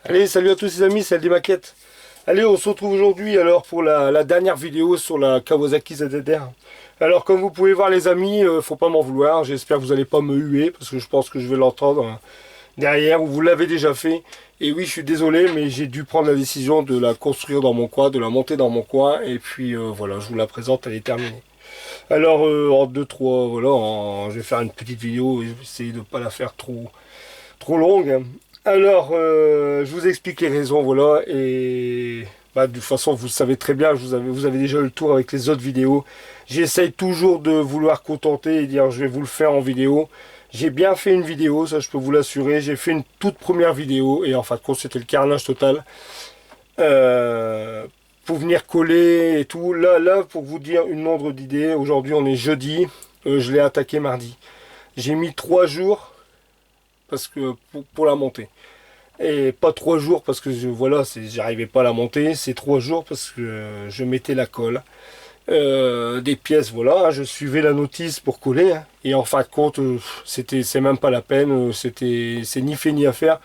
Allez, salut à tous les amis, c'est des maquettes. Allez, on se retrouve aujourd'hui alors pour la dernière vidéo sur la Kawasaki ZZR. Alors comme vous pouvez voir les amis, faut pas m'en vouloir, j'espère que vous n'allez pas me huer parce que je pense que je vais l'entendre derrière ou vous l'avez déjà fait. Et oui, je suis désolé, mais j'ai dû prendre la décision de la construire dans mon coin, de la monter dans mon coin et puis voilà, je vous la présente, elle est terminée. Alors en 2-3, voilà, je vais faire une petite vidéo, essayer de ne pas la faire trop longue. Alors, je vous explique les raisons, voilà, et bah, de toute façon, vous le savez très bien, vous avez déjà eu le tour avec les autres vidéos. J'essaye toujours de vouloir contenter et dire je vais vous le faire en vidéo. J'ai bien fait une vidéo, ça je peux vous l'assurer. J'ai fait une toute première vidéo, et en fin de compte, c'était le carnage total. Euh, pour venir coller et tout. Là, pour vous dire une ordre d'idée, aujourd'hui on est jeudi, je l'ai attaqué mardi. J'ai mis 3 jours parce que pour la monter. Et pas 3 jours parce que voilà, j'arrivais pas à la monter. C'est 3 jours parce que je mettais la colle. Des pièces, voilà, hein, je suivais la notice pour coller. Hein. Et en fin de compte, c'est même pas la peine. C'est ni fait ni à faire.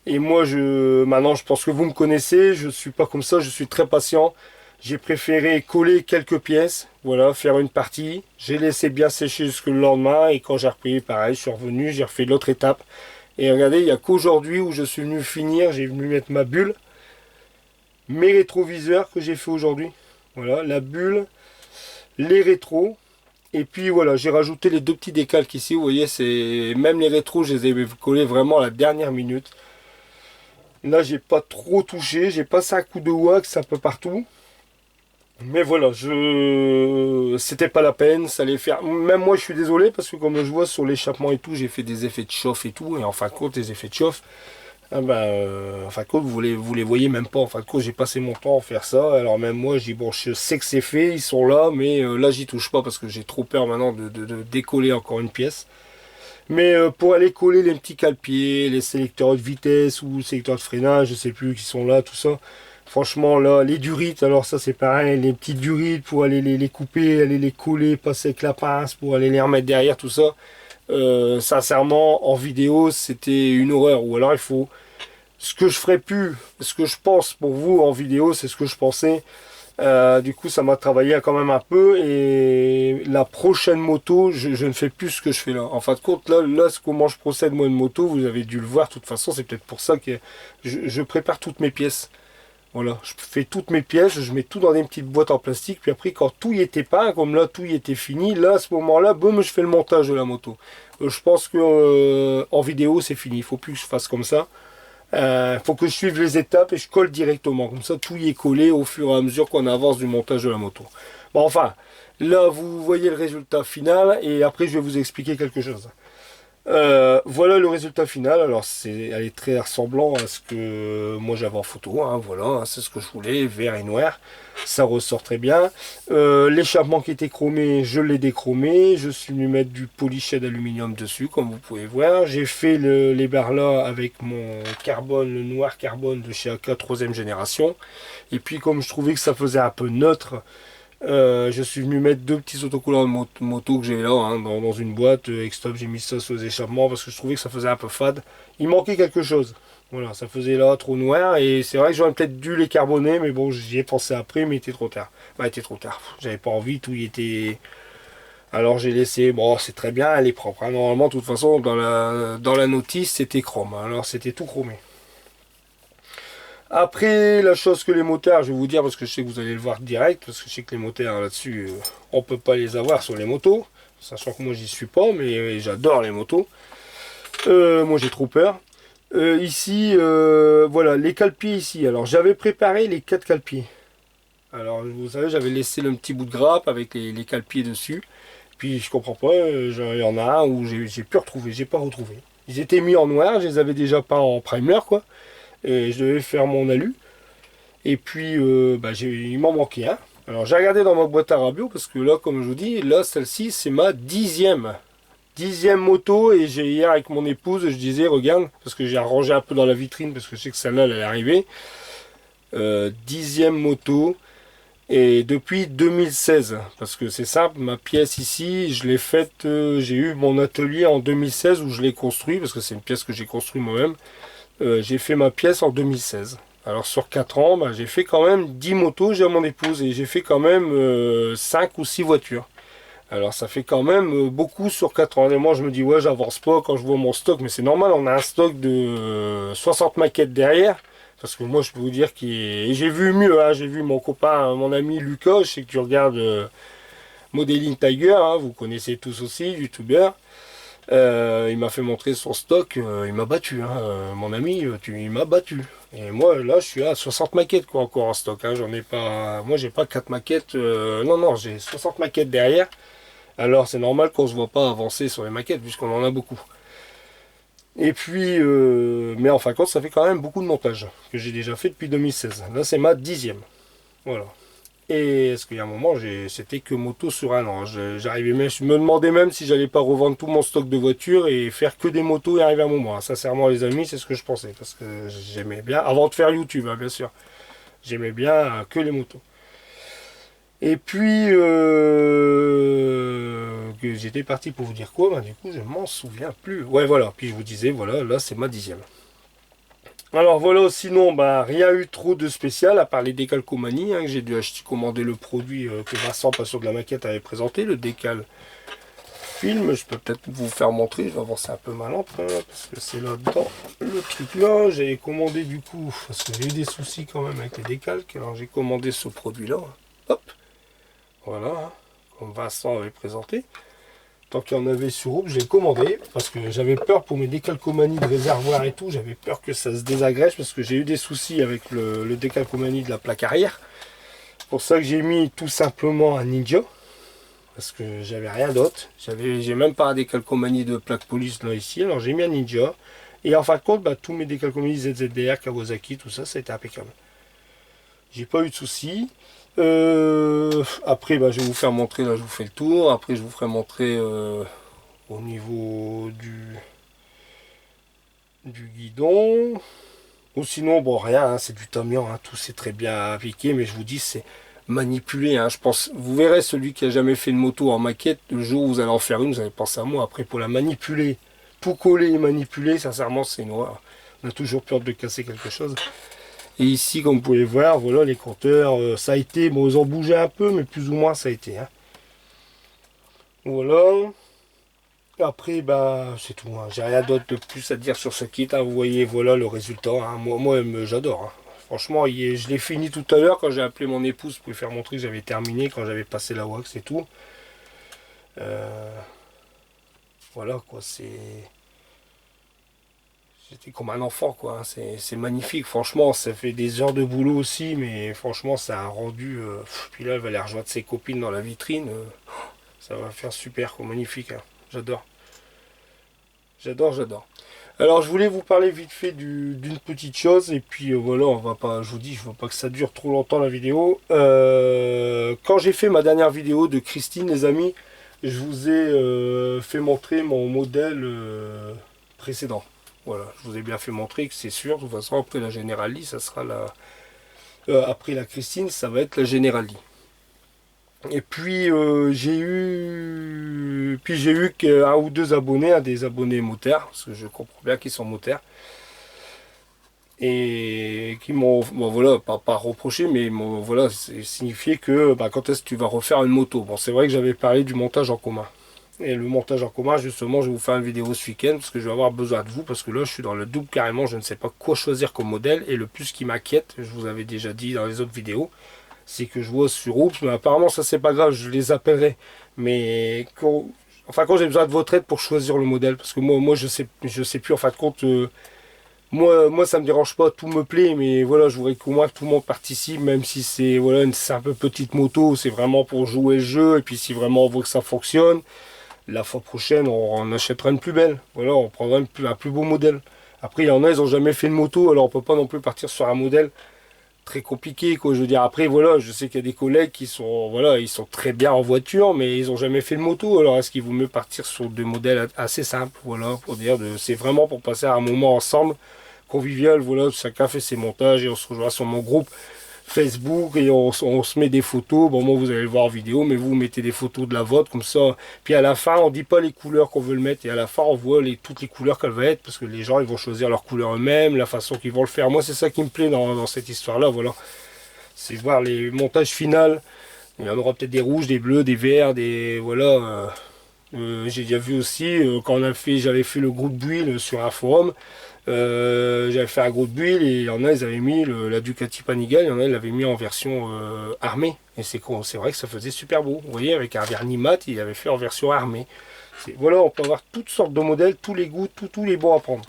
Et moi, maintenant, je pense que vous me connaissez. Je suis pas comme ça. Je suis très patient. J'ai préféré coller quelques pièces. Voilà, faire une partie. J'ai laissé bien sécher jusque le lendemain. Et quand j'ai repris, pareil, je suis revenu. J'ai refait l'autre étape. Et regardez, il n'y a qu'aujourd'hui où je suis venu finir, j'ai venu mettre ma bulle, mes rétroviseurs que j'ai fait aujourd'hui. Voilà, la bulle, les rétros. Et puis voilà, j'ai rajouté les deux petits décalques ici. Vous voyez, c'est même les rétros, je les ai collés vraiment à la dernière minute. Là, j'ai pas trop touché, j'ai passé un coup de wax un peu partout. Mais voilà, c'était pas la peine, ça allait faire. Même moi, je suis désolé parce que comme je vois sur l'échappement et tout, j'ai fait des effets de chauffe et tout. Et en fin de compte, les effets de chauffe, ah ben, en fin de compte, vous les voyez même pas. En fin de compte, j'ai passé mon temps à faire ça. Alors même moi, j'ai bon, je sais que c'est fait, ils sont là, mais là, j'y touche pas parce que j'ai trop peur maintenant de décoller encore une pièce. Mais pour aller coller les petits cale-pieds, les sélecteurs de vitesse ou sélecteurs de freinage, je sais plus qui sont là, tout ça. Franchement, là, les durites, alors ça c'est pareil, les petites durites pour aller les couper, aller les coller, passer avec la pince pour aller les remettre derrière, tout ça. Sincèrement, en vidéo, c'était une horreur. Ou alors il faut. Ce que je ferais plus, ce que je pense pour vous en vidéo, c'est ce que je pensais. Du coup, ça m'a travaillé quand même un peu. Et la prochaine moto, je ne fais plus ce que je fais là. En fin de compte, là, comment je procède moi une moto, vous avez dû le voir. De toute façon, c'est peut-être pour ça que je prépare toutes mes pièces. Voilà, je fais toutes mes pièces, je mets tout dans des petites boîtes en plastique, puis après quand tout y était peint, comme là tout y était fini, là à ce moment-là, boum, je fais le montage de la moto. Je pense que en vidéo c'est fini, il faut plus que je fasse comme ça. Faut que je suive les étapes et je colle directement, comme ça tout y est collé au fur et à mesure qu'on avance du montage de la moto. Bon enfin, là vous voyez le résultat final et après je vais vous expliquer quelque chose. Voilà le résultat final. Alors elle est très ressemblant à ce que moi j'avais en photo. Hein, voilà, hein, c'est ce que je voulais, vert et noir. Ça ressort très bien. L'échappement qui était chromé, je l'ai déchromé. Je suis venu mettre du polished d'aluminium dessus, comme vous pouvez voir. J'ai fait les barres là avec mon carbone, le noir carbone de chez AK 3ème génération. Et puis comme je trouvais que ça faisait un peu neutre. Je suis venu mettre deux petits autocollants de moto que j'ai là hein, dans une boîte. Stop, j'ai mis ça sur les échappements parce que je trouvais que ça faisait un peu fade. Il manquait quelque chose. Voilà, ça faisait là trop noir et c'est vrai que j'aurais peut-être dû les carboner, mais bon, j'y ai pensé après, mais il était trop tard. Bah, il était trop tard. J'avais pas envie, tout y était. Alors j'ai laissé. Bon, c'est très bien, elle est propre. Hein. Normalement, de toute façon, dans la notice, c'était chrome. Hein. Alors c'était tout chromé. Après, la chose que les motards, je vais vous dire, parce que je sais que vous allez le voir direct, parce que je sais que les motards là-dessus, on peut pas les avoir sur les motos, sachant que moi j'y suis pas, mais j'adore les motos. Moi j'ai trop peur. Ici, voilà, les cale-pieds ici. Alors j'avais préparé les 4 cale-pieds. Alors vous savez, j'avais laissé le petit bout de grappe avec les cale-pieds dessus. Puis je comprends pas, il y en a un où j'ai pu retrouver, j'ai pas retrouvé. Ils étaient mis en noir, je les avais déjà pas en primer quoi. Et je devais faire mon alu. Et puis, il m'en manquait un. Alors, j'ai regardé dans ma boîte à radio parce que là, comme je vous dis, là, celle-ci, c'est ma dixième moto. Et hier, avec mon épouse, je disais, regarde, parce que j'ai arrangé un peu dans la vitrine parce que je sais que celle-là, elle est arrivée. 10e moto. Et depuis 2016, parce que c'est simple, ma pièce ici, je l'ai faite, j'ai eu mon atelier en 2016 où je l'ai construit, parce que c'est une pièce que j'ai construite moi-même. j'ai fait ma pièce en 2016. Alors sur 4 ans, bah, j'ai fait quand même 10 motos, j'ai à mon épouse, et j'ai fait quand même 5 ou 6 voitures. Alors ça fait quand même beaucoup sur 4 ans. Et moi je me dis, ouais, j'avance pas quand je vois mon stock, mais c'est normal, on a un stock de 60 maquettes derrière. Parce que moi je peux vous dire et j'ai vu mieux, hein, j'ai vu mon copain, mon ami Lucas, je sais que tu regardes Modeling Tiger, hein, vous connaissez tous aussi, youtubeur. Il m'a fait montrer son stock, il m'a battu, hein, mon ami, il m'a battu. Et moi là je suis à 60 maquettes quoi, encore en stock, hein, j'en ai pas, moi j'ai pas 4 maquettes, non non, j'ai 60 maquettes derrière. Alors c'est normal qu'on se voit pas avancer sur les maquettes puisqu'on en a beaucoup. Et puis, mais en fin de compte, ça fait quand même beaucoup de montage que j'ai déjà fait depuis 2016. Là, c'est ma 10e. Voilà. Et est-ce qu'il y a un moment, c'était que moto sur un an. J'arrivais même, je me demandais même si j'allais pas revendre tout mon stock de voitures et faire que des motos et arriver à un moment. Sincèrement, les amis, c'est ce que je pensais. Parce que j'aimais bien, avant de faire YouTube, hein, bien sûr, j'aimais bien que les motos. Et puis, j'étais parti pour vous dire quoi, bah, du coup, je m'en souviens plus. Ouais, voilà, puis je vous disais, voilà, là, c'est ma 10e. Alors voilà, sinon, bah, rien eu trop de spécial, à part les décalcomanies, hein, que j'ai dû acheter, commander le produit que Vincent, pas sûr de la maquette, avait présenté, le décal film. Je peux peut-être vous faire montrer, je vais avancer un peu ma lampe, hein, parce que c'est là-dedans, le truc là. J'ai commandé du coup, parce que j'ai eu des soucis quand même avec les décalques, alors j'ai commandé ce produit-là. Hop! Voilà, hein, comme Vincent avait présenté. Tant qu'il y en avait sur Oups, j'ai commandé parce que j'avais peur pour mes décalcomanies de réservoir et tout. J'avais peur que ça se désagrège parce que j'ai eu des soucis avec le décalcomanie de la plaque arrière. C'est pour ça que j'ai mis tout simplement un Ninja parce que j'avais rien d'autre. J'ai même pas un décalcomanie de plaque police là ici. Alors j'ai mis un Ninja et en fin de compte, bah, tous mes décalcomanies ZZDR, Kawasaki, tout ça, ça a été impeccable. J'ai pas eu de soucis. Après, bah, je vais vous faire montrer, là je vous fais le tour. Après, je vous ferai montrer au niveau du guidon. Ou sinon, bon, rien, hein, c'est du Tamiya, hein, tout c'est très bien appliqué, mais je vous dis, c'est manipulé. Hein, je pense, vous verrez celui qui a jamais fait une moto en maquette, le jour où vous allez en faire une, vous allez penser à moi. Après, pour la manipuler, tout coller et manipuler, sincèrement, c'est noir. On a toujours peur de casser quelque chose. Et ici, comme vous pouvez voir, voilà les compteurs, ça a été, bon, ils ont bougé un peu, mais plus ou moins ça a été. Hein. Voilà. Après, bah, c'est tout. Hein. J'ai rien d'autre de plus à dire sur ce kit. Hein. Vous voyez, voilà le résultat. Hein. Moi j'adore. Hein. Franchement, je l'ai fini tout à l'heure quand j'ai appelé mon épouse pour lui faire montrer que j'avais terminé, quand j'avais passé la wax et tout. Voilà, quoi, c'est... J'étais comme un enfant, quoi. Hein. C'est magnifique, franchement. Ça fait des heures de boulot aussi, mais franchement, ça a rendu. Puis là, elle va aller rejoindre ses copines dans la vitrine. Ça va faire super, quoi. Magnifique. Hein. J'adore. J'adore, j'adore. Alors, je voulais vous parler vite fait d'une petite chose. Et puis, voilà, on va pas. Je vous dis, je veux pas que ça dure trop longtemps la vidéo. Quand j'ai fait ma dernière vidéo de Christine, les amis, je vous ai fait montrer mon modèle précédent. Voilà, je vous ai bien fait montrer que c'est sûr, de toute façon après la Generali, ça sera la... après la Christine, ça va être la Generali. Et puis j'ai eu qu'un ou deux abonnés, des abonnés motards, parce que je comprends bien qu'ils sont motards. Et qui m'ont, bon voilà, pas reproché, mais voilà, c'est signifié que bah, quand est-ce que tu vas refaire une moto. Bon, c'est vrai que j'avais parlé du montage en commun. Et le montage en commun, justement, je vais vous faire une vidéo ce week-end parce que je vais avoir besoin de vous, parce que là, je suis dans le double carrément, je ne sais pas quoi choisir comme modèle. Et le plus qui m'inquiète, je vous avais déjà dit dans les autres vidéos, c'est que je vois sur Oups, mais apparemment ça c'est pas grave, je les appellerai. Mais quand j'ai besoin de votre aide pour choisir le modèle, parce que moi je sais plus en fin de compte. Moi ça me dérange pas, tout me plaît, mais voilà, je voudrais qu'au moins tout le monde participe, même si c'est voilà une simple petite moto, c'est vraiment pour jouer le jeu, et puis si vraiment on voit que ça fonctionne, la fois prochaine on achètera une plus belle, voilà, on prendra un plus beau modèle. Après il y en a, ils ont jamais fait de moto, alors on peut pas non plus partir sur un modèle très compliqué, quoi. Je veux dire, après voilà, je sais qu'il y a des collègues qui sont, voilà, ils sont très bien en voiture, mais ils ont jamais fait de moto, alors est-ce qu'il vaut mieux partir sur des modèles assez simples, voilà, pour dire, c'est vraiment pour passer un moment ensemble, convivial, voilà, chacun fait ses montages et on se rejoint sur mon groupe Facebook et on se met des photos. Bon, moi, vous allez le voir en vidéo, mais vous mettez des photos de la vôtre comme ça. Puis à la fin, on dit pas les couleurs qu'on veut le mettre et à la fin, on voit toutes les couleurs qu'elle va être parce que les gens, ils vont choisir leur couleur eux-mêmes, la façon qu'ils vont le faire. Moi, c'est ça qui me plaît dans cette histoire-là, voilà. C'est voir les montages finaux. Il y en aura peut-être des rouges, des bleus, des verts, des... Voilà. J'ai déjà vu aussi, quand j'avais fait le groupe build sur un forum, j'avais fait un groupe build et il y en a, ils avaient mis la Ducati Panigale, il y en a, ils l'avaient mis en version armée. Et c'est vrai que ça faisait super beau. Vous voyez, avec un vernis mat, il avait fait en version armée. Voilà, on peut avoir toutes sortes de modèles, tous les goûts, tous les bons à prendre.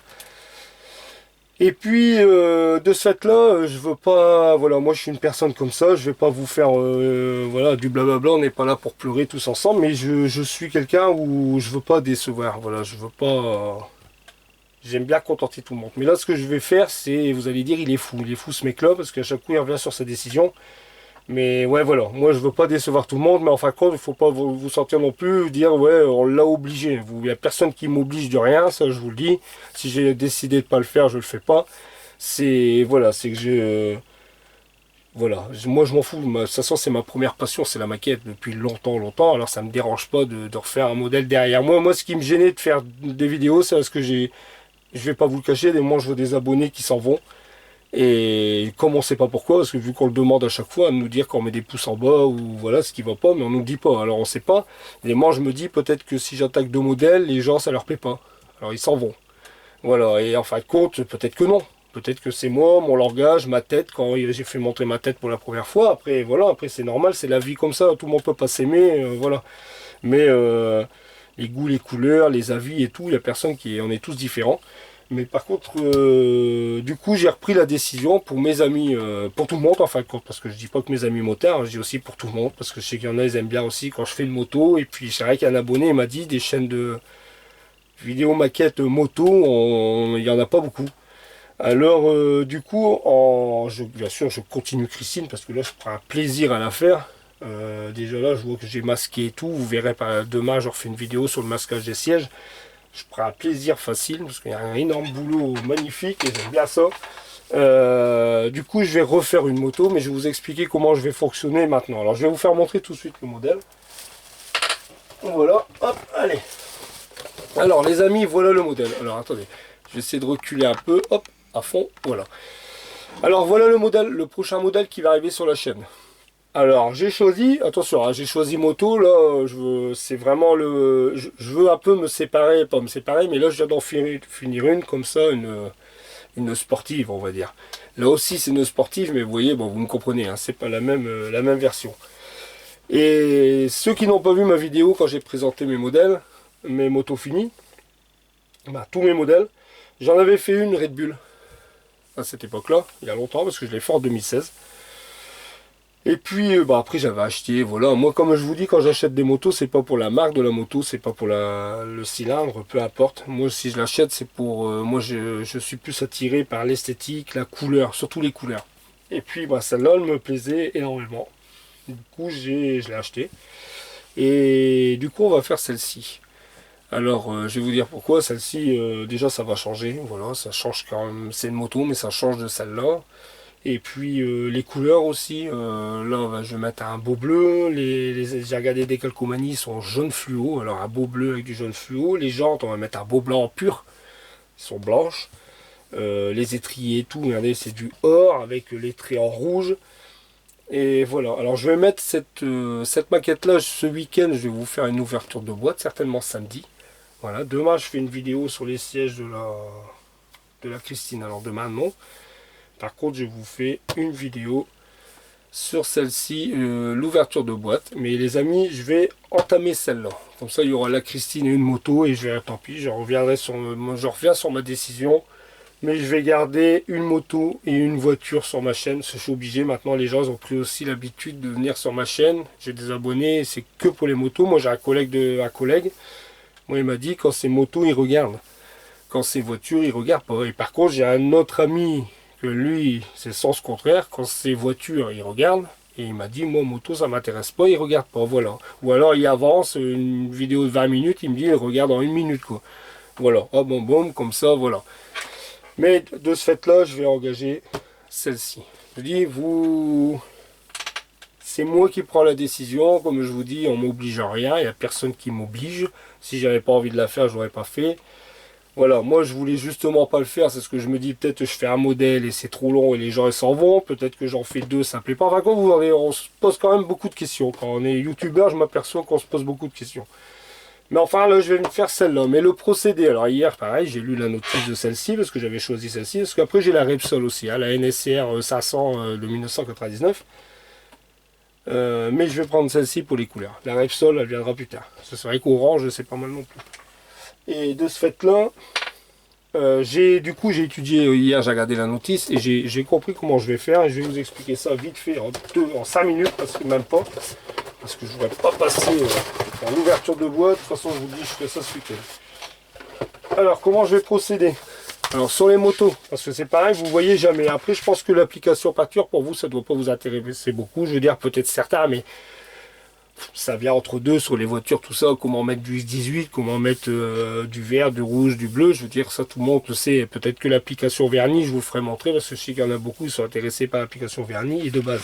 Et puis de ce fait-là, je veux pas, voilà, moi je suis une personne comme ça, je vais pas vous faire, voilà, du blablabla, on n'est pas là pour pleurer tous ensemble, mais je suis quelqu'un où je veux pas décevoir, voilà, je veux pas, j'aime bien contenter tout le monde. Mais là, ce que je vais faire, c'est, vous allez dire, il est fou ce mec-là, parce qu'à chaque coup, il revient sur sa décision. Mais ouais, voilà, moi je veux pas décevoir tout le monde, mais en fin de compte, il faut pas vous sentir non plus, dire ouais, on l'a obligé. Il n'y a personne qui m'oblige de rien, ça je vous le dis. Si j'ai décidé de pas le faire, je le fais pas. C'est, voilà, c'est que voilà, moi je m'en fous. De toute façon, c'est ma première passion, c'est la maquette depuis longtemps. Alors ça me dérange pas de refaire un modèle derrière moi. Moi, ce qui me gênait de faire des vidéos, c'est parce que je vais pas vous le cacher, des moments je veux des abonnés qui s'en vont. Et comme on ne sait pas pourquoi, parce que vu qu'on le demande à chaque fois, à nous dire qu'on met des pouces en bas ou voilà ce qui va pas, mais on nous dit pas. Alors on ne sait pas. Et moi je me dis peut-être que si j'attaque deux modèles, les gens ça leur plaît pas. Alors ils s'en vont. Voilà. Et en fin de compte, peut-être que non. Peut-être que c'est moi, mon langage, ma tête, quand j'ai fait montrer ma tête pour la première fois. Après voilà, après c'est normal, c'est la vie comme ça. Tout le monde peut pas s'aimer, voilà. Mais les goûts, les couleurs, les avis et tout, il y a personne on est tous différents. Mais par contre, du coup, j'ai repris la décision pour mes amis, pour tout le monde en fin de compte, parce que je dis pas que mes amis motards, hein, je dis aussi pour tout le monde, parce que je sais qu'il y en a, ils aiment bien aussi quand je fais une moto. Et puis c'est vrai qu'un abonné il m'a dit des chaînes de vidéo maquettes moto, il y en a pas beaucoup. Alors du coup, bien sûr, je continue Christine parce que là, je prends un plaisir à la faire. Déjà là, je vois que j'ai masqué et tout. Vous verrez demain, je refais une vidéo sur le masquage des sièges. Je prends un plaisir facile parce qu'il y a un énorme boulot magnifique et j'aime bien ça. Du coup, je vais refaire une moto, mais je vais vous expliquer comment je vais fonctionner maintenant. Alors, je vais vous faire montrer tout de suite le modèle. Voilà, hop, allez. Alors, les amis, voilà le modèle. Alors, attendez, je vais essayer de reculer un peu, hop, à fond, voilà. Alors, voilà le modèle, le prochain modèle qui va arriver sur la chaîne. Alors j'ai choisi, attention, hein, j'ai choisi moto, là, c'est vraiment je veux un peu me séparer, pas me séparer, mais là je viens d'en finir une, comme ça, une sportive, on va dire. Là aussi c'est une sportive, mais vous voyez, bon, vous me comprenez, hein, c'est pas la même version. Et ceux qui n'ont pas vu ma vidéo quand j'ai présenté mes modèles, mes motos finies, bah, tous mes modèles, j'en avais fait une Red Bull, à cette époque-là, il y a longtemps, parce que je l'ai fait en 2016. Et puis bah après j'avais acheté, voilà, moi comme je vous dis, quand j'achète des motos, c'est pas pour la marque de la moto, c'est pas pour le cylindre, peu importe. Moi si je l'achète, c'est pour, moi je suis plus attiré par l'esthétique, la couleur, surtout les couleurs. Et puis bah celle-là, elle me plaisait énormément. Du coup je l'ai acheté. Et du coup on va faire celle-ci. Alors je vais vous dire pourquoi, celle-ci, déjà ça va changer, voilà, ça change quand même, c'est une moto, mais ça change de celle-là. Et puis les couleurs aussi, là je vais mettre un beau bleu, j'ai regardé des calcomanies, ils sont jaune fluo, alors un beau bleu avec du jaune fluo, les jantes on va mettre un beau blanc pur, ils sont blanches, les étriers et tout, regardez c'est du or avec les traits en rouge, et voilà, alors je vais mettre cette maquette là ce week-end, je vais vous faire une ouverture de boîte, certainement samedi, voilà, demain je fais une vidéo sur les sièges de la Christine, alors demain non. Par contre, je vous fais une vidéo sur celle-ci, l'ouverture de boîte. Mais les amis, je vais entamer celle-là. Comme ça, il y aura la Christine et une moto. Et je vais, tant pis, je reviens sur ma décision. Mais je vais garder une moto et une voiture sur ma chaîne. Je suis obligé. Maintenant, les gens ont pris aussi l'habitude de venir sur ma chaîne. J'ai des abonnés, c'est que pour les motos. Moi, j'ai un collègue. Moi, il m'a dit, quand c'est moto, il regarde. Quand c'est voiture, il regarde pas. Et par contre, j'ai un autre ami... lui, c'est le sens contraire, quand c'est voiture, il regarde, et il m'a dit, moi, moto, ça m'intéresse pas, il regarde pas, voilà. Ou alors, il avance une vidéo de 20 minutes, il me dit, il regarde en 1 minute, quoi. Voilà, ah bon, comme ça, voilà. Mais de ce fait-là, je vais engager celle-ci. Je dis, vous... C'est moi qui prends la décision, comme je vous dis, on m'oblige à rien, il n'y a personne qui m'oblige. Si j'avais pas envie de la faire, je l'aurais pas fait. Voilà, moi je voulais justement pas le faire, c'est ce que je me dis, peut-être que je fais un modèle et c'est trop long et les gens ils s'en vont, peut-être que j'en fais deux, ça me plaît pas. Enfin, quand on se pose quand même beaucoup de questions. Quand on est youtubeur, je m'aperçois qu'on se pose beaucoup de questions. Mais enfin là, je vais me faire celle-là. Mais le procédé, alors hier, pareil, j'ai lu la notice de celle-ci, parce que j'avais choisi celle-ci, parce qu'après j'ai la Repsol aussi, hein, la NSR 500 de 1999. Mais je vais prendre celle-ci pour les couleurs. La Repsol, elle viendra plus tard. C'est vrai qu'orange, c'est pas mal non plus. Et de ce fait-là, j'ai étudié hier, j'ai regardé la notice et j'ai compris comment je vais faire. Et je vais vous expliquer ça vite fait en 5 minutes, parce que même pas. Parce que je ne voudrais pas passer en ouverture de boîte. De toute façon, je vous dis, je fais ça ce week-end. Alors, comment je vais procéder? Alors, sur les motos, parce que c'est pareil, vous voyez jamais. Après, je pense que l'application pâture, pour vous, ça ne doit pas vous intéresser beaucoup. Je veux dire, peut-être certains, mais ça vient entre deux sur les voitures, tout ça. Comment mettre du 18, comment mettre du vert, du rouge, du bleu. Je veux dire, ça, tout le monde le sait. Peut-être que l'application vernis, je vous le ferai montrer, parce que je sais qu'il y en a beaucoup qui sont intéressés par l'application vernis et de base.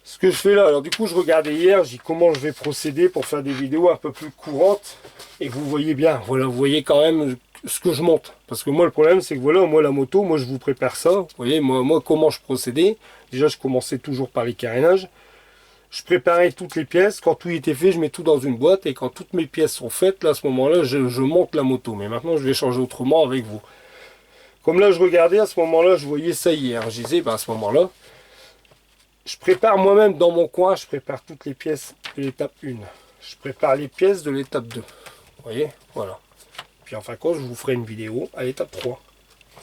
Ce que je fais là, alors du coup je regardais hier, j'ai dit comment je vais procéder pour faire des vidéos un peu plus courantes et que vous voyez bien, voilà, vous voyez quand même ce que je monte. Parce que moi le problème c'est que voilà, moi la moto, moi je vous prépare ça, vous voyez, moi comment je procédais. Déjà je commençais toujours par les carénages, je préparais toutes les pièces, quand tout était fait je mets tout dans une boîte et quand toutes mes pièces sont faites, là à ce moment là je monte la moto. Mais maintenant je vais changer autrement avec vous. Comme là je regardais à ce moment là, je voyais ça hier, je disais, ben, à ce moment là, je prépare moi-même dans mon coin, je prépare toutes les pièces de l'étape 1. Je prépare les pièces de l'étape 2. Vous voyez, voilà. Puis en fin de compte, je vous ferai une vidéo à l'étape 3.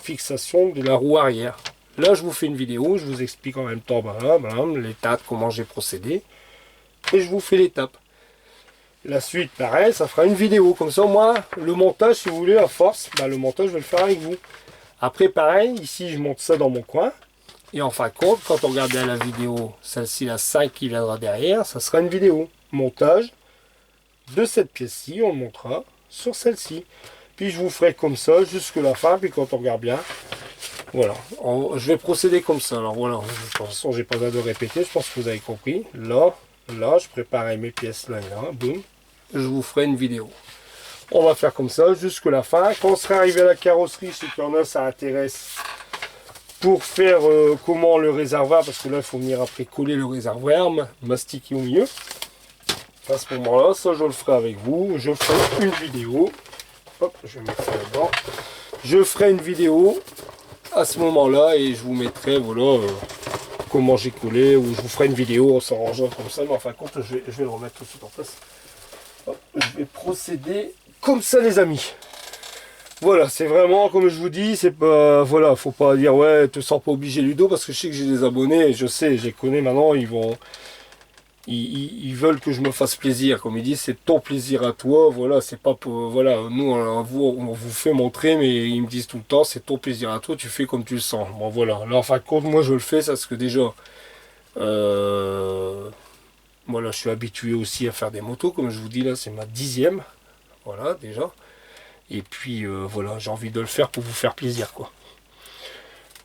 Fixation de la roue arrière. Là, je vous fais une vidéo, je vous explique en même temps l'étape, comment j'ai procédé. Et je vous fais l'étape. La suite, pareil, ça fera une vidéo. Comme ça, moi, le montage, si vous voulez, à force, le montage, je vais le faire avec vous. Après, pareil, ici, je monte ça dans mon coin. Et en fin de compte, quand on regarde bien la vidéo, celle-ci, la 5 qui viendra derrière, ça sera une vidéo montage de cette pièce-ci, on le montera sur celle-ci. Puis je vous ferai comme ça jusqu'à la fin, puis quand on regarde bien, voilà. Je vais procéder comme ça. Alors voilà, de toute façon, j'ai pas besoin de répéter, je pense que vous avez compris. Là, je préparais mes pièces là et là, boum. Je vous ferai une vidéo. On va faire comme ça jusqu'à la fin. Quand on sera arrivé à la carrosserie, ceux qui en a, ça intéresse. Pour faire comment le réservoir, parce que là il faut venir après coller le réservoir, mastiquer au milieu. À ce moment là, ça je le ferai avec vous, je ferai une vidéo. Hop, je vais mettre ça là-dedans. Je ferai une vidéo à ce moment là et je vous mettrai voilà comment j'ai collé, ou je vous ferai une vidéo en s'arrangeant comme ça, mais en fin de compte je vais le remettre tout de suite en place. Hop, je vais procéder comme ça les amis. Voilà, c'est vraiment, comme je vous dis, c'est pas, voilà, faut pas dire, ouais, te sens pas obligé Ludo, parce que je sais que j'ai des abonnés, et je sais, je les connais maintenant, ils veulent que je me fasse plaisir, comme ils disent, c'est ton plaisir à toi, voilà, c'est pas pour, voilà, nous, on vous fait montrer, mais ils me disent tout le temps, c'est ton plaisir à toi, tu fais comme tu le sens. Bon, voilà, là, en fin de compte, moi, je le fais, ça, parce que déjà, voilà, je suis habitué aussi à faire des motos, comme je vous dis, là, c'est ma 10e, voilà, déjà. Et puis voilà, j'ai envie de le faire pour vous faire plaisir quoi.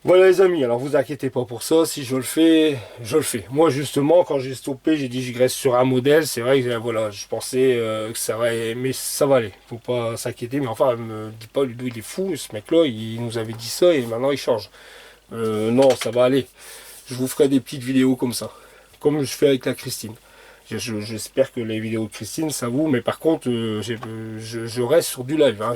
Voilà les amis, alors vous inquiétez pas pour ça, si je le fais, je le fais. Moi justement, quand j'ai stoppé, j'ai dit je reste sur un modèle, c'est vrai que voilà, je pensais que ça va, mais ça va aller, faut pas s'inquiéter, mais enfin, me dis pas Ludo il est fou, ce mec là, il nous avait dit ça et maintenant il change. Non, ça va aller. Je vous ferai des petites vidéos comme ça, comme je fais avec la Christine. J'espère que les vidéos de Christine, ça vous, mais par contre, je reste sur du live. Hein,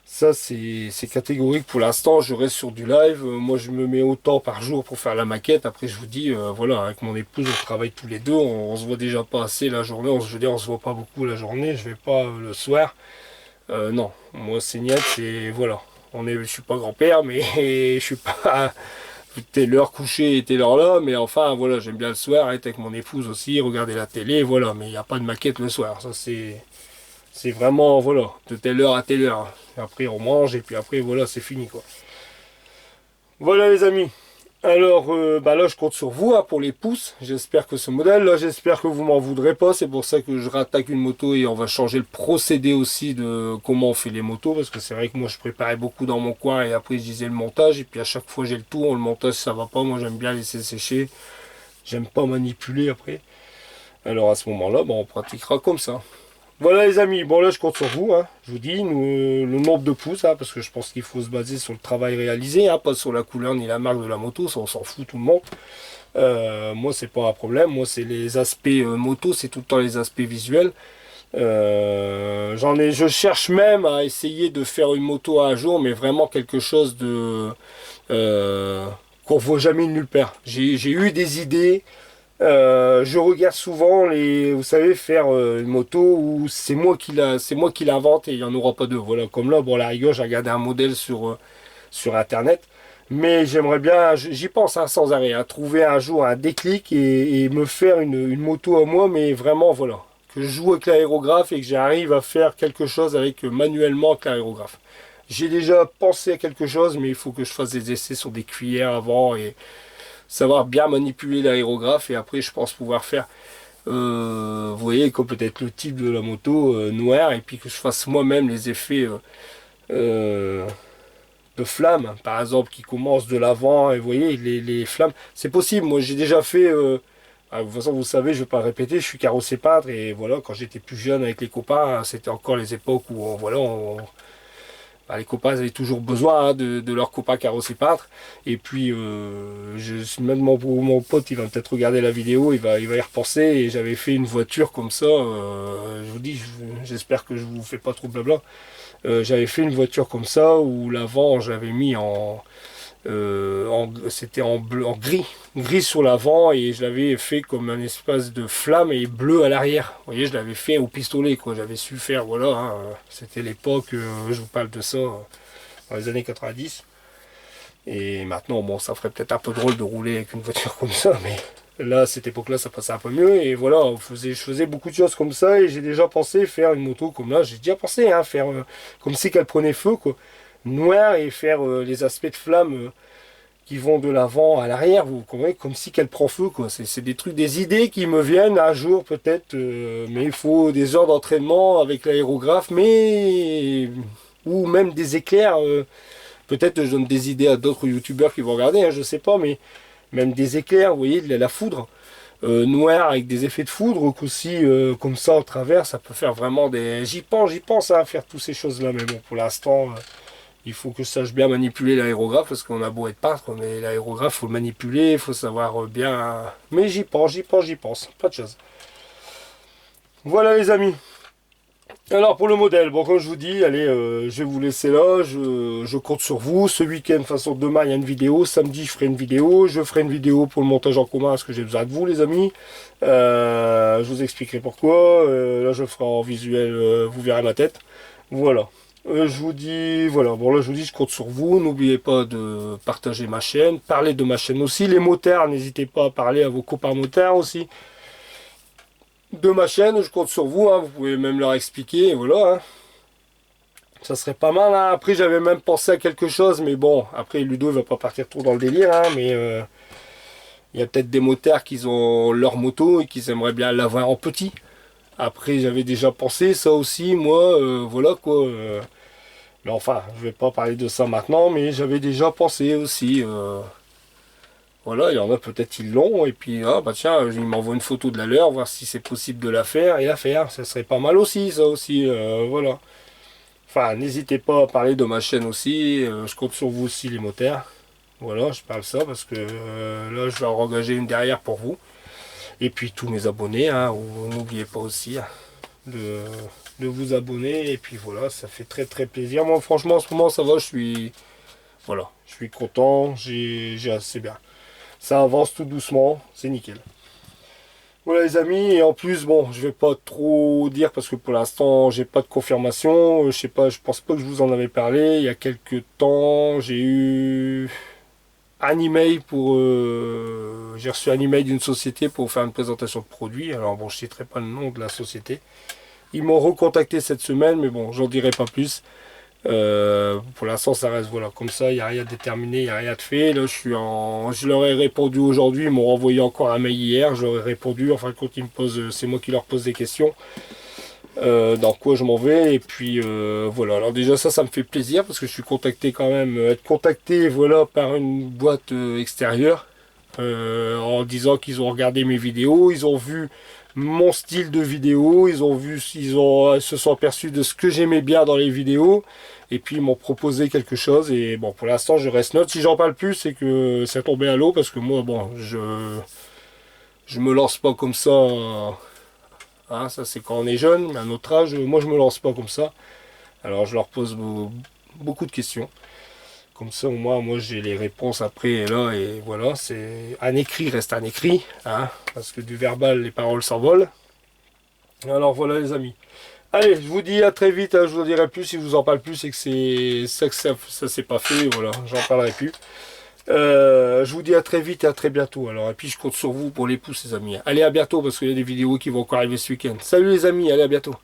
ça, c'est catégorique pour l'instant, je reste sur du live. Moi, je me mets autant par jour pour faire la maquette. Après, je vous dis, voilà, avec mon épouse, on travaille tous les deux. On se voit déjà pas assez la journée. Je veux dire, on se voit pas beaucoup la journée. Je vais pas le soir. Non, moi, c'est net, c'est, voilà. Je suis pas grand-père, mais je suis pas... T'es l'heure couchée et t'es l'heure là, mais enfin voilà, j'aime bien le soir être avec mon épouse aussi, regarder la télé, voilà, mais il n'y a pas de maquette le soir, ça c'est vraiment, voilà, de telle heure à telle heure. Après on mange et puis après voilà, c'est fini quoi. Voilà les amis, Alors là je compte sur vous hein, pour les pouces. J'espère que ce modèle là, j'espère que vous m'en voudrez pas. C'est pour ça que je rattaque une moto et on va changer le procédé aussi de comment on fait les motos. Parce que c'est vrai que moi je préparais beaucoup dans mon coin et après je disais le montage. Et puis à chaque fois j'ai le tour, le montage ça va pas. Moi j'aime bien laisser sécher. J'aime pas manipuler après. Alors à ce moment-là, on pratiquera comme ça. Voilà les amis, bon là je compte sur vous, hein. Je vous dis le nombre de pouces, hein, parce que je pense qu'il faut se baser sur le travail réalisé, hein, pas sur la couleur ni la marque de la moto, ça on s'en fout tout le monde. Moi c'est pas un problème, moi c'est les aspects moto, c'est tout le temps les aspects visuels. Je cherche même à essayer de faire une moto à jour, mais vraiment quelque chose de qu'on voit jamais nulle part. J'ai eu des idées. Je regarde souvent vous savez, faire une moto où c'est moi qui l'invente et il n'y en aura pas deux. Voilà, comme là, bon, à la rigueur, j'ai regardé un modèle sur Internet, mais j'aimerais bien, j'y pense hein, sans arrêt, hein, trouver un jour un déclic et me faire une moto à moi, mais vraiment, voilà, que je joue avec l'aérographe et que j'arrive à faire quelque chose avec manuellement avec l'aérographe. J'ai déjà pensé à quelque chose, mais il faut que je fasse des essais sur des cuillères avant et savoir bien manipuler l'aérographe et après je pense pouvoir faire vous voyez comme peut-être le type de la moto noire et puis que je fasse moi-même les effets euh, de flammes par exemple qui commencent de l'avant et vous voyez les flammes c'est possible. Moi j'ai déjà fait de toute façon vous savez je vais pas le répéter, je suis carrossier peintre et voilà quand j'étais plus jeune avec les copains c'était encore les époques où les copains avaient toujours besoin hein, de leur copain carrossier peintre. Et puis, même mon pote, il va peut-être regarder la vidéo, il va y repenser. Et j'avais fait une voiture comme ça. Je vous dis, j'espère que je vous fais pas trop blabla. J'avais fait une voiture comme ça où l'avant, j'avais mis c'était en gris sur l'avant et je l'avais fait comme un espace de flamme et bleu à l'arrière. Vous voyez, je l'avais fait au pistolet, quoi. J'avais su faire, voilà, hein, c'était l'époque, je vous parle de ça, dans les années 90. Et maintenant, bon, ça ferait peut-être un peu drôle de rouler avec une voiture comme ça, mais là, à cette époque-là, ça passait un peu mieux. Et voilà, je faisais beaucoup de choses comme ça et j'ai déjà pensé faire une moto comme là. J'ai déjà pensé, hein, faire comme si qu'elle prenait feu, quoi. Noir et faire les aspects de flamme qui vont de l'avant à l'arrière, vous comprenez, comme si qu'elle prend feu, quoi. C'est des trucs, des idées qui me viennent un jour peut-être, mais il faut des heures d'entraînement avec l'aérographe, mais ou même des éclairs. Peut-être je donne des idées à d'autres youtubeurs qui vont regarder, hein, je sais pas, mais même des éclairs, vous voyez, de la foudre. Noir avec des effets de foudre aussi comme ça au travers ça peut faire vraiment des j'y pense à faire toutes ces choses là mais bon pour l'instant il faut que je sache bien manipuler l'aérographe parce qu'on a beau être peintre mais l'aérographe faut le manipuler il faut savoir bien mais j'y pense pas de choses. Voilà les amis, alors pour le modèle, bon comme je vous dis, allez, je vais vous laisser là, je compte sur vous. Ce week-end, de toute façon demain il y a une vidéo, samedi je ferai une vidéo, je ferai une vidéo pour le montage en commun parce que j'ai besoin de vous les amis. Je vous expliquerai pourquoi, là je ferai en visuel, vous verrez ma tête. Voilà, je vous dis, voilà, bon là je vous dis je compte sur vous, n'oubliez pas de partager ma chaîne, parler de ma chaîne aussi, les motards, n'hésitez pas à parler à vos copains motards aussi. De ma chaîne, je compte sur vous, hein, vous pouvez même leur expliquer, et voilà. Hein. Ça serait pas mal, hein. Après j'avais même pensé à quelque chose, mais bon, après Ludo il va pas partir trop dans le délire, hein, mais il y a peut-être des motards qui ont leur moto et qui aimeraient bien l'avoir en petit. Après j'avais déjà pensé ça aussi, moi, voilà quoi. Mais enfin, je vais pas parler de ça maintenant, mais j'avais déjà pensé aussi. Voilà, il y en a peut-être ils l'ont, et puis ah bah tiens, il m'envoie une photo de la leur, voir si c'est possible de la faire et la faire. Ça serait pas mal aussi, ça aussi, voilà. Enfin, n'hésitez pas à parler de ma chaîne aussi, je compte sur vous aussi les motards. Voilà, je parle ça parce que là je vais en engager une derrière pour vous. Et puis tous mes abonnés, hein, n'oubliez pas aussi hein, de vous abonner. Et puis voilà, ça fait très très plaisir. Moi franchement en ce moment ça va, voilà, je suis content, j'ai assez bien. Ça avance tout doucement, c'est nickel. Voilà les amis, et en plus, bon, je vais pas trop dire parce que pour l'instant, j'ai pas de confirmation. Je sais pas, je pense pas que je vous en avais parlé. Il y a quelques temps, j'ai eu un email pour... j'ai reçu un email d'une société pour faire une présentation de produit. Alors bon, je citerai pas le nom de la société. Ils m'ont recontacté cette semaine, mais bon, j'en dirai pas plus. Pour l'instant ça reste voilà comme ça, il n'y a rien de déterminé, il n'y a rien de fait. Là je leur ai répondu aujourd'hui, ils m'ont renvoyé encore un mail hier, je leur ai répondu, enfin quand ils me posent, c'est moi qui leur pose des questions. Dans quoi je m'en vais et puis voilà, alors déjà ça me fait plaisir parce que je suis contacté quand même, être contacté voilà par une boîte extérieure en disant qu'ils ont regardé mes vidéos, ils ont vu mon style de vidéo, ils se sont aperçus de ce que j'aimais bien dans les vidéos et puis ils m'ont proposé quelque chose et bon pour l'instant je reste neutre. Si j'en parle plus c'est que c'est tombé à l'eau parce que moi bon je me lance pas comme ça. Hein, ça c'est quand on est jeune, mais à notre âge, moi je me lance pas comme ça. Alors je leur pose beaucoup de questions. Comme ça au moins moi j'ai les réponses après et là et voilà, c'est un écrit reste un écrit, hein, parce que du verbal les paroles s'envolent. Alors voilà les amis. Allez, je vous dis à très vite, hein, je vous en dirai plus si je vous en parle plus et que c'est ça que ça s'est pas fait, voilà, j'en parlerai plus. Je vous dis à très vite et à très bientôt. Alors, et puis je compte sur vous pour les pouces les amis. Allez à bientôt parce qu'il y a des vidéos qui vont encore arriver ce week-end. Salut les amis, allez à bientôt.